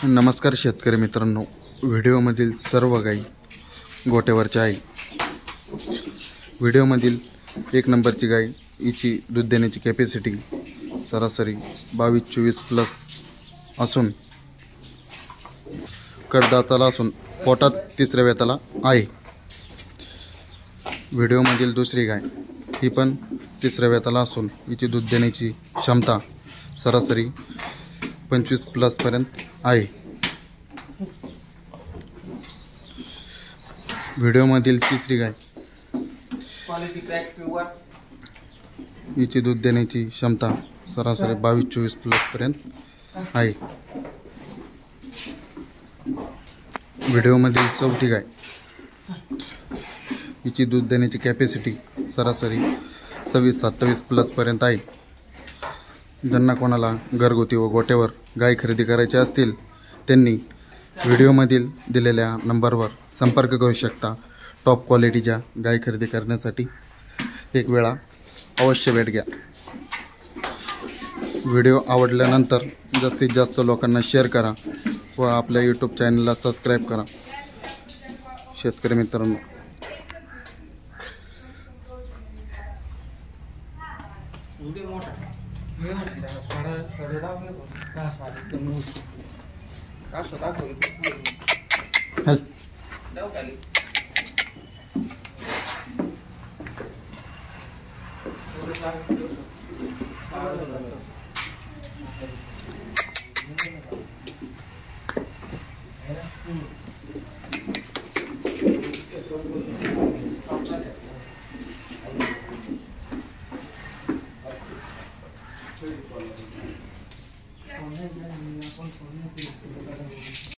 नमस्कार शेतकरी मित्रांनो, व्हिडिओमधील सर्व गाई गोट्यावरच्या आहे। व्हिडिओमधील एक नंबरची गाय, हिची दूध देण्याची कॅपॅसिटी सरासरी 22-24 प्लस असून कडदाताला असून पोटात तिसऱ्या वेताला आहे। व्हिडिओमधील दुसरी गाय, ही पण तिसऱ्या वेताला असून हिची दूध देण्याची क्षमता सरासरी 25 प्लस पर्यंत आहे। व्हिडिओमधील तिसरी गाय, हिची दूध देण्याची क्षमता सरासरी 22-24 प्लस पर्यंत आहे। व्हिडिओमधील चौथी गाय, हिची दूध देण्याची कॅपॅसिटी सरासरी 26-27 प्लस पर्यंत आहे। ज्यांना कोणाला घरगुती व गोट्यावर गाय खरेदी करायची असतील त्यांनी व्हिडिओमधील दिलेल्या नंबरवर संपर्क करू शकता। टॉप क्वालिटीच्या गाय खरेदी करण्यासाठी एक वेळा अवश्य भेट घ्या। व्हिडिओ आवडल्यानंतर जास्तीत जास्त लोकांना शेअर करा व आपल्या यूट्यूब चॅनलला सबस्क्राईब करा। शेतकरी मित्रांनो,